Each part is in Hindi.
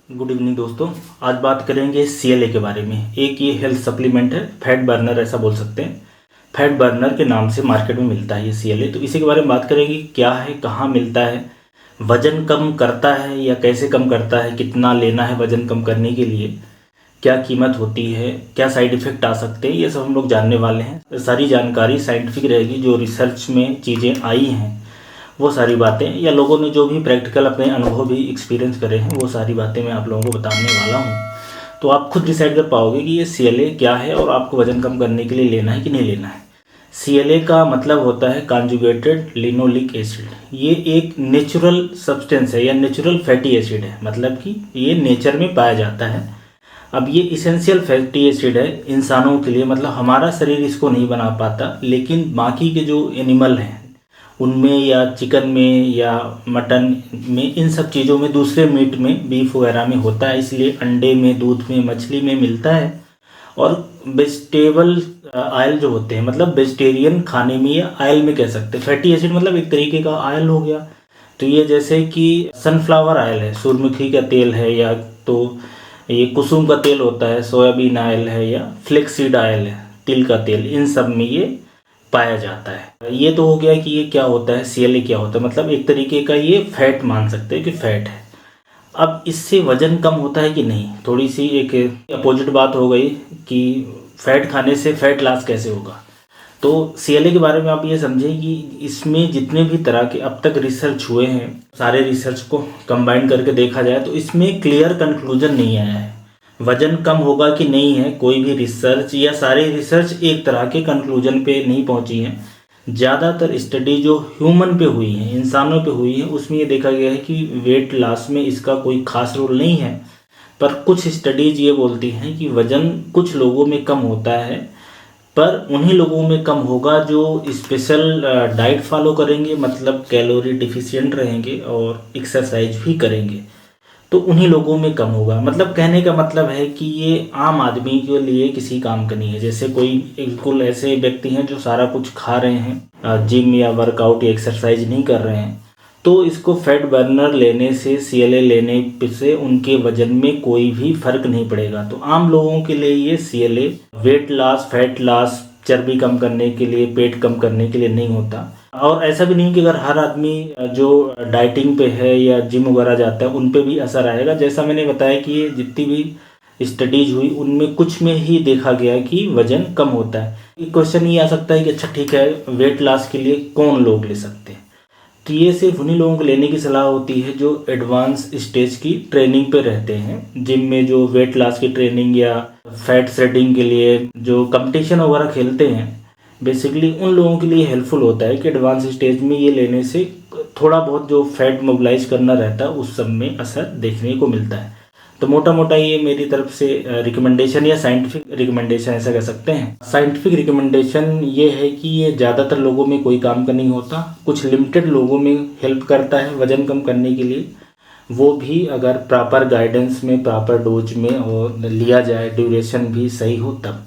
गुड इवनिंग दोस्तों। आज बात करेंगे CLA के बारे में। एक ये हेल्थ सप्लीमेंट है, फैट बर्नर ऐसा बोल सकते हैं। फैट बर्नर के नाम से मार्केट में मिलता है ये CLA। तो इसी के बारे में बात करेंगे, क्या है, कहाँ मिलता है, वज़न कम करता है या कैसे कम करता है, कितना लेना है वज़न कम करने के लिए, क्या कीमत होती है, क्या साइड इफ़ेक्ट आ सकते हैं, ये सब हम लोग जानने वाले हैं। सारी जानकारी साइंटिफिक रहेगी, जो रिसर्च में चीज़ें आई हैं वो सारी बातें, या लोगों ने जो भी प्रैक्टिकल अपने अनुभव भी एक्सपीरियंस करे हैं वो सारी बातें मैं आप लोगों को बताने वाला हूँ। तो आप खुद डिसाइड कर पाओगे कि ये CLA क्या है और आपको वज़न कम करने के लिए लेना है कि नहीं लेना है। CLA का मतलब होता है कॉन्जुगेटेड लिनोलिक एसिड। ये एक नेचुरल सब्सटेंस है या नेचुरल फैटी एसिड है, मतलब कि ये नेचर में पाया जाता है। अब ये इसेंशियल फैटी एसिड है इंसानों के लिए, मतलब हमारा शरीर इसको नहीं बना पाता, लेकिन बाकी के जो एनिमल हैं उनमें या चिकन में या मटन में, इन सब चीज़ों में, दूसरे मीट में, बीफ वगैरह में होता है, इसलिए अंडे में, दूध में, मछली में मिलता है। और वेजिटेबल ऑयल जो होते हैं, मतलब वेजिटेरियन खाने में या ऑयल में कह सकते हैं। फैटी एसिड मतलब एक तरीके का ऑयल हो गया। तो ये जैसे कि सनफ्लावर ऑयल है, सूरजमुखी का तेल है, या तो ये कुसुम का तेल होता है, सोयाबीन ऑयल है, या फ्लेक्सीड ऑयल है, तिल का तेल, इन सब में ये पाया जाता है। ये तो हो गया कि ये क्या होता है, CLA क्या होता है, मतलब एक तरीके का ये फैट मान सकते हैं कि फैट है। अब इससे वजन कम होता है कि नहीं, थोड़ी सी एक अपोजिट बात हो गई कि फैट खाने से फैट लॉस कैसे होगा। तो CLA के बारे में आप ये समझें कि इसमें जितने भी तरह के अब तक रिसर्च हुए हैं, सारे रिसर्च को कंबाइन करके देखा जाए तो इसमें क्लियर कंक्लूजन नहीं आया है वजन कम होगा कि नहीं है। कोई भी रिसर्च या सारे रिसर्च एक तरह के कंक्लूजन पे नहीं पहुंची हैं। ज़्यादातर स्टडी जो ह्यूमन पे हुई है, इंसानों पे हुई है, उसमें ये देखा गया है कि वेट लॉस में इसका कोई खास रोल नहीं है। पर कुछ स्टडीज ये बोलती हैं कि वज़न कुछ लोगों में कम होता है, पर उन्हीं लोगों में कम होगा जो स्पेशल डाइट फॉलो करेंगे, मतलब कैलोरी डिफिशिएंट रहेंगे और एक्सरसाइज भी करेंगे, तो उन्हीं लोगों में कम होगा। मतलब कहने का मतलब है कि ये आम आदमी के लिए किसी काम का नहीं है। जैसे कोई बिल्कुल ऐसे व्यक्ति हैं जो सारा कुछ खा रहे हैं, जिम या वर्कआउट या एक्सरसाइज नहीं कर रहे हैं, तो इसको फैट बर्नर लेने से, CLA लेने से उनके वजन में कोई भी फर्क नहीं पड़ेगा। तो आम लोगों के लिए ये CLA weight loss, fat loss, चर्बी कम करने के लिए, पेट कम करने के लिए नहीं होता। और ऐसा भी नहीं कि अगर हर आदमी जो डाइटिंग पे है या जिम वगैरह जाता है उन पे भी असर आएगा। जैसा मैंने बताया कि ये जितनी भी स्टडीज हुई उनमें कुछ में ही देखा गया कि वजन कम होता है। एक क्वेश्चन ये आ सकता है कि अच्छा ठीक है, वेट लॉस के लिए कौन लोग ले सकते हैं। तो ये सिर्फ उन्हीं लोगों को लेने की सलाह होती है जो एडवांस स्टेज की ट्रेनिंग पे रहते हैं। जिम में जो वेट लॉस की ट्रेनिंग या फैट शेडिंग के लिए जो कंपटीशन वगैरह खेलते हैं, बेसिकली उन लोगों के लिए हेल्पफुल होता है कि एडवांस स्टेज में ये लेने से थोड़ा बहुत जो फैट मोबिलाइज करना रहता है उस सब में असर देखने को मिलता है। तो मोटा मोटा ये मेरी तरफ से रिकमेंडेशन या साइंटिफिक रिकमेंडेशन ऐसा कह सकते हैं। साइंटिफिक रिकमेंडेशन ये है कि ये ज़्यादातर लोगों में कोई काम का नहीं होता, कुछ लिमिटेड लोगों में हेल्प करता है वज़न कम करने के लिए, वो भी अगर प्रॉपर गाइडेंस में, प्रॉपर डोज में और लिया जाए, ड्यूरेशन भी सही हो तब।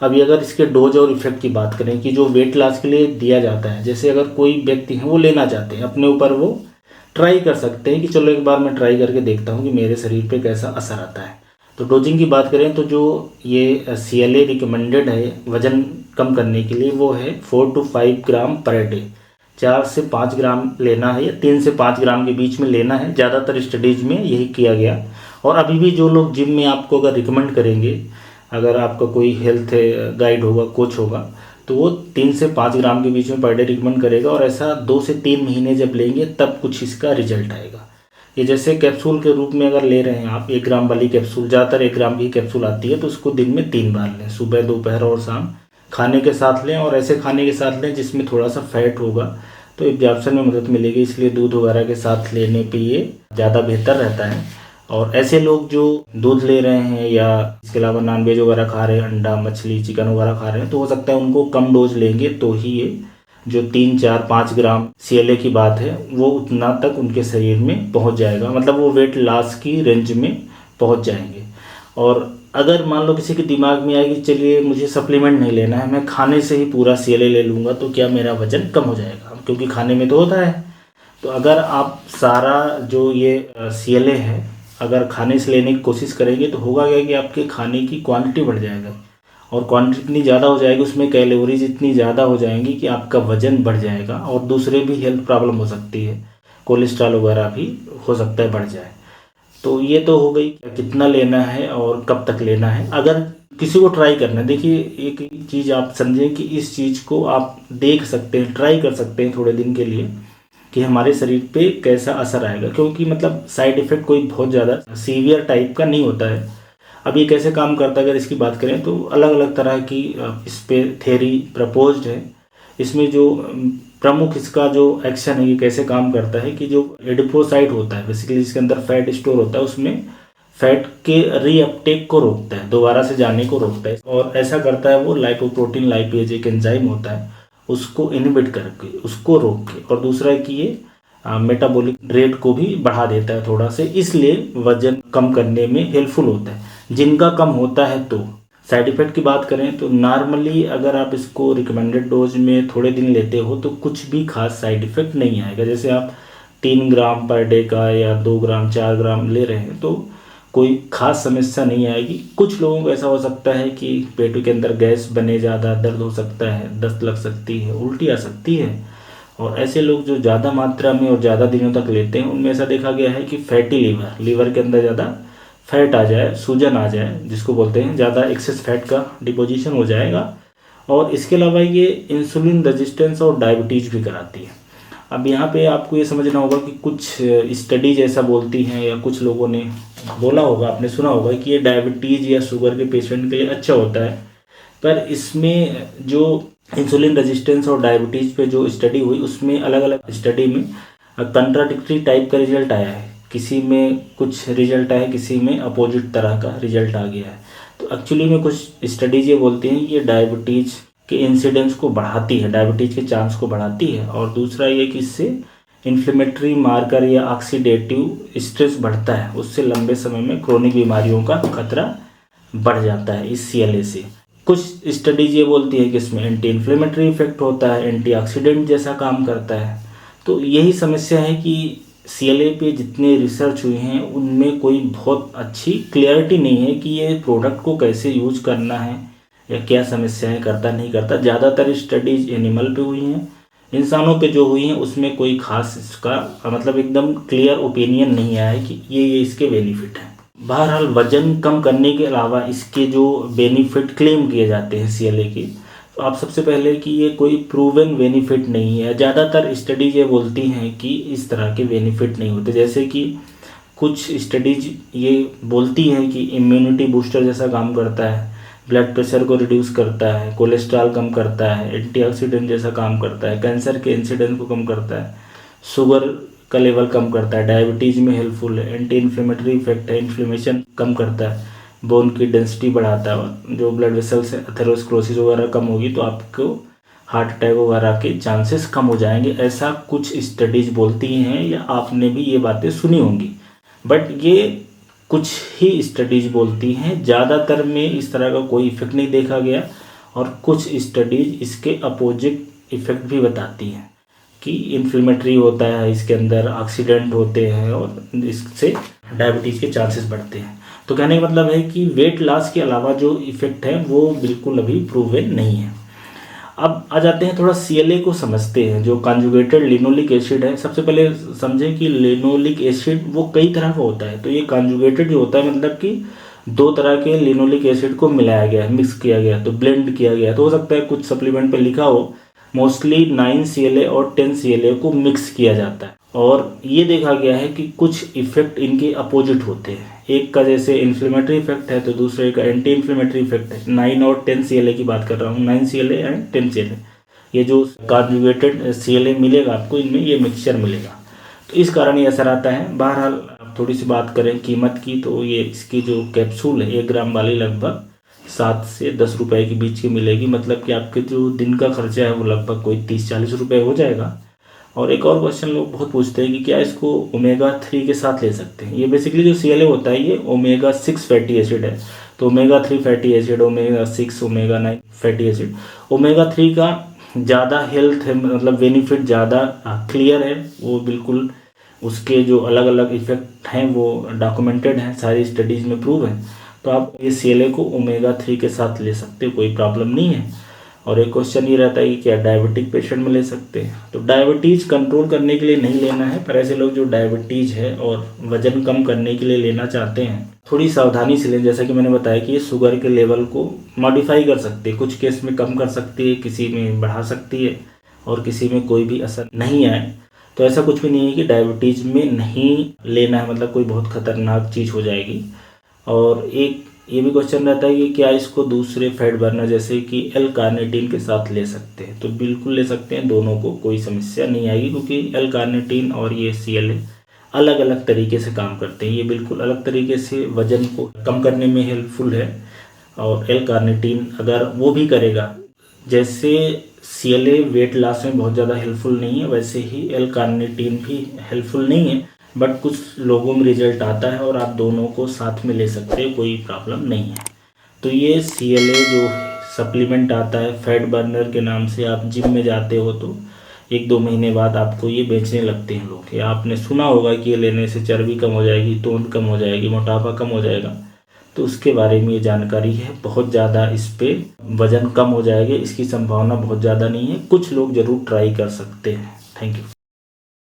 अभी अगर इसके डोज और इफेक्ट की बात करें कि जो वेट लॉस के लिए दिया जाता है, जैसे अगर कोई व्यक्ति है वो लेना चाहते हैं, अपने ऊपर वो ट्राई कर सकते हैं कि चलो एक बार मैं ट्राई करके देखता हूँ कि मेरे शरीर पे कैसा असर आता है। तो डोजिंग की बात करें तो जो ये CLA रिकमेंडेड है वज़न कम करने के लिए वो है 4 to 5 ग्राम पर डे। 4 से 5 ग्राम लेना है या 3 से 5 ग्राम के बीच में लेना है। ज़्यादातर स्टडीज़ में यही किया गया। और अभी भी जो लोग जिम में आपको अगर रिकमेंड करेंगे, अगर आपका कोई हेल्थ गाइड होगा, कोच होगा, तो वो 3 से 5 ग्राम के बीच में पर डे रिकमेंड करेगा। और ऐसा 2 से 3 महीने जब लेंगे तब कुछ इसका रिजल्ट आएगा। ये जैसे कैप्सूल के रूप में अगर ले रहे हैं आप 1 ग्राम वाली कैप्सूल, ज़्यादातर 1 ग्राम की कैप्सूल आती है, तो उसको दिन में 3 बार लें, सुबह, दोपहर और शाम, खाने के साथ लें। और ऐसे खाने के साथ लें जिसमें थोड़ा सा फैट होगा, तो एब्जॉर्प्शन में मदद मिलेगी, इसलिए दूध वगैरह के साथ लेने पे ये ज़्यादा बेहतर रहता है। और ऐसे लोग जो दूध ले रहे हैं या इसके अलावा नॉनवेज वगैरह खा रहे हैं, अंडा, मछली, चिकन वगैरह खा रहे हैं, तो हो सकता है उनको कम डोज लेंगे तो ही ये जो 3, 4, 5 ग्राम CLA की बात है वो उतना तक उनके शरीर में पहुंच जाएगा, मतलब वो वेट लॉस की रेंज में पहुंच जाएंगे। और अगर मान लो किसी के दिमाग में आए कि चलिए मुझे सप्लीमेंट नहीं लेना है, मैं खाने से ही पूरा CLA ले लूँगा, तो क्या मेरा वज़न कम हो जाएगा, क्योंकि खाने में तो होता है। तो अगर आप सारा जो ये CLA है अगर खाने से लेने की कोशिश करेंगे तो होगा क्या कि आपके खाने की क्वांटिटी बढ़ जाएगा, और क्वांटिटी इतनी ज़्यादा हो जाएगी, उसमें कैलोरीज इतनी ज़्यादा हो जाएंगी कि आपका वजन बढ़ जाएगा और दूसरे भी हेल्थ प्रॉब्लम हो सकती है, कोलेस्ट्रॉल वगैरह भी हो सकता है बढ़ जाए। तो ये तो हो गई कितना लेना है और कब तक लेना है। अगर किसी को ट्राई करना है, देखिए एक चीज़ आप समझें कि इस चीज़ को आप देख सकते हैं, ट्राई कर सकते हैं थोड़े दिन के लिए कि हमारे शरीर पे कैसा असर आएगा, क्योंकि मतलब साइड इफ़ेक्ट कोई बहुत ज़्यादा सीवियर टाइप का नहीं होता है। अब ये कैसे काम करता है अगर इसकी बात करें तो अलग अलग तरह की इस पे थ्योरी प्रपोज्ड है। इसमें जो प्रमुख इसका जो एक्शन है, ये कैसे काम करता है कि जो एडिपोसाइट होता है बेसिकली जिसके अंदर फैट स्टोर होता है, उसमें फैट के रीअपटेक को रोकता है, दोबारा से जाने को रोकता है, और ऐसा करता है वो लाइपोप्रोटीन लाइपेज एक एंजाइम होता है, उसको इनहिबिट करके उसको रोक के, और दूसरा है कि ये मेटाबॉलिक रेट को भी बढ़ा देता है थोड़ा से, इसलिए वजन कम करने में हेल्पफुल होता है जिनका कम होता है। तो साइड इफ़ेक्ट की बात करें तो नॉर्मली अगर आप इसको रिकमेंडेड डोज में थोड़े दिन लेते हो तो कुछ भी खास साइड इफ़ेक्ट नहीं आएगा। जैसे आप 3 ग्राम पर डे का या 2 ग्राम 4 ग्राम ले रहे हैं तो कोई खास समस्या नहीं आएगी। कुछ लोगों को ऐसा हो सकता है कि पेट के अंदर गैस बने, ज़्यादा दर्द हो सकता है, दस्त लग सकती है, उल्टी आ सकती है, और ऐसे लोग जो ज़्यादा मात्रा में और ज़्यादा दिनों तक लेते हैं उनमें ऐसा देखा गया है कि फैटी लीवर के अंदर ज़्यादा फैट आ जाए, सूजन आ जाए जिसको बोलते हैं, ज़्यादा एक्सेस फैट का डिपोजिशन हो जाएगा। और इसके अलावा ये इंसुलिन रेजिस्टेंस और डायबिटीज़ भी कराती है। अब यहाँ पे आपको ये समझना होगा कि कुछ स्टडीज ऐसा बोलती हैं या कुछ लोगों ने बोला होगा, आपने सुना होगा कि ये डायबिटीज़ या शुगर के पेशेंट के लिए अच्छा होता है, पर इसमें जो इंसुलिन रेजिस्टेंस और डायबिटीज़ पे जो स्टडी हुई उसमें अलग अलग स्टडी में कंट्राडिक्टरी टाइप का रिजल्ट आया है। किसी में कुछ रिजल्ट आया है, किसी में अपोजिट तरह का रिजल्ट आ गया है। तो एक्चुअली में कुछ स्टडीज ये बोलती हैं ये डायबिटीज़ के इंसिडेंस को बढ़ाती है, डायबिटीज़ के चांस को बढ़ाती है, और दूसरा ये कि इससे इन्फ्लेमेटरी मार्कर या ऑक्सीडेटिव स्ट्रेस बढ़ता है, उससे लंबे समय में क्रोनिक बीमारियों का खतरा बढ़ जाता है इस CLA से। कुछ स्टडीज ये बोलती है कि इसमें एंटी इन्फ्लेमेटरी इफेक्ट होता है, एंटीऑक्सीडेंट जैसा काम करता है। तो यही समस्या है कि CLA पे जितने रिसर्च हुए हैं उनमें कोई बहुत अच्छी क्लियरिटी नहीं है कि ये प्रोडक्ट को कैसे यूज करना है या क्या समस्याएं करता नहीं करता। ज़्यादातर स्टडीज एनिमल पे हुई हैं, इंसानों पे जो हुई हैं उसमें कोई खास इसका मतलब एकदम क्लियर ओपिनियन नहीं आया है कि ये इसके बेनिफिट हैं। बहरहाल वजन कम करने के अलावा इसके जो बेनिफिट क्लेम किए जाते हैं CLA के, तो आप सबसे पहले कि ये कोई प्रूवन बेनिफिट नहीं है। ज़्यादातर स्टडीज ये बोलती हैं कि इस तरह के बेनिफिट नहीं होते। जैसे कि कुछ स्टडीज ये बोलती हैं कि इम्यूनिटी बूस्टर जैसा काम करता है, ब्लड प्रेशर को रिड्यूस करता है, कोलेस्ट्रॉल कम करता है, एंटीऑक्सीडेंट जैसा काम करता है, कैंसर के इंसिडेंस को कम करता है, शुगर का लेवल कम करता है, डायबिटीज़ में हेल्पफुल है, एंटी इन्फ्लेमेटरी इफेक्ट है, इन्फ्लेमेशन कम करता है, बोन की डेंसिटी बढ़ाता है, जो ब्लड वेसल्स है एथेरोस्क्लेरोसिस वगैरह कम होगी तो आपको हार्ट अटैक वगैरह के चांसेस कम हो जाएंगे। ऐसा कुछ स्टडीज बोलती हैं या आपने भी ये बातें सुनी होंगी, बट ये कुछ ही स्टडीज बोलती हैं। ज़्यादातर में इस तरह का कोई इफेक्ट नहीं देखा गया, और कुछ स्टडीज इसके अपोजिट इफेक्ट भी बताती हैं कि इन्फ्लेमेटरी होता है, इसके अंदर ऑक्सीडेंट होते हैं और इससे डायबिटीज़ के चांसेस बढ़ते हैं। तो कहने का मतलब है कि वेट लॉस के अलावा जो इफेक्ट है वो बिल्कुल अभी प्रूवन नहीं है। अब आ जाते हैं थोड़ा CLA को समझते हैं। जो कॉन्जुगेटेड लिनोलिक एसिड है, सबसे पहले समझें कि लिनोलिक एसिड वो कई तरह का होता है। तो ये कॉन्जुगेटेड जो होता है मतलब कि 2 तरह के लिनोलिक एसिड को मिलाया गया है, मिक्स किया गया, तो ब्लेंड किया गया। तो हो सकता है कुछ सप्लीमेंट पे लिखा हो मोस्टली 9 CLA और 10 CLA को मिक्स किया जाता है, और ये देखा गया है कि कुछ इफेक्ट इनके अपोजिट होते हैं। एक का जैसे इन्फ्लेमेटरी इफेक्ट है तो दूसरे का एंटी इन्फ्लेमेटरी इफेक्ट है। 9 और 10 CLA की बात कर रहा हूँ, 9 CLA एंड 10 CLA। ये जो कॉन्जुगेटेड CLA मिलेगा आपको, इनमें ये मिक्सचर मिलेगा, तो इस कारण ये असर आता है। बहरहाल थोड़ी सी बात करें कीमत की, तो ये इसकी जो कैप्सूल है 1 ग्राम वाली लगभग 7 से 10 रुपए के बीच की मिलेगी। मतलब कि आपके जो दिन का खर्चा है वो लगभग कोई 30-40 रुपए हो जाएगा। और एक और क्वेश्चन लोग बहुत पूछते हैं कि क्या इसको ओमेगा-3 के साथ ले सकते हैं। ये बेसिकली जो CLA होता है ये ओमेगा-6 फैटी एसिड है। तो ओमेगा-3 फैटी एसिड, ओमेगा-6, ओमेगा-9 फैटी एसिड, ओमेगा-3 का ज़्यादा हेल्थ है, मतलब बेनिफिट ज़्यादा क्लियर है, वो बिल्कुल उसके जो अलग अलग इफ़ेक्ट हैं वो डॉक्यूमेंटेड हैं, सारी स्टडीज़ में प्रूव हैं। तो आप ये CLA को ओमेगा 3 के साथ ले सकते हो, कोई प्रॉब्लम नहीं है। और एक क्वेश्चन ये रहता है कि क्या डायबिटिक पेशेंट में ले सकते हैं? तो डायबिटीज़ कंट्रोल करने के लिए नहीं लेना है, पर ऐसे लोग जो डायबिटीज़ है और वज़न कम करने के लिए लेना चाहते हैं, थोड़ी सावधानी से लें। जैसा कि मैंने बताया कि ये शुगर के लेवल को मॉडिफाई कर सकती है, कुछ केस में कम कर सकती है, किसी में बढ़ा सकती है और किसी में कोई भी असर नहीं आए। तो ऐसा कुछ भी नहीं है कि डायबिटीज़ में नहीं लेना है, मतलब कोई बहुत खतरनाक चीज़ हो जाएगी। और एक ये भी क्वेश्चन रहता है कि क्या इसको दूसरे फैट बर्नर जैसे कि L-कार्निटीन के साथ ले सकते हैं? तो बिल्कुल ले सकते हैं, दोनों को कोई समस्या नहीं आएगी, क्योंकि L-कार्निटीन और ये CLA अलग अलग तरीके से काम करते हैं। ये बिल्कुल अलग तरीके से वज़न को कम करने में हेल्पफुल है, और L-कार्निटीन अगर वो भी करेगा, जैसे CLA वेट लॉस में बहुत ज़्यादा हेल्पफुल नहीं है, वैसे ही L-कार्निटीन भी हेल्पफुल नहीं है, बट कुछ लोगों में रिजल्ट आता है और आप दोनों को साथ में ले सकते हो, कोई प्रॉब्लम नहीं है। तो ये CLA जो सप्लीमेंट आता है फैट बर्नर के नाम से, आप जिम में जाते हो तो 1-2 महीने बाद आपको ये बेचने लगते हैं लोग, या आपने सुना होगा कि ये लेने से चर्बी कम हो जाएगी, तोंद कम हो जाएगी, मोटापा कम हो जाएगा। तो उसके बारे में ये जानकारी है, बहुत ज़्यादा इस पर वज़न कम हो जाएगा इसकी संभावना बहुत ज़्यादा नहीं है। कुछ लोग ज़रूर ट्राई कर सकते हैं। Thank you.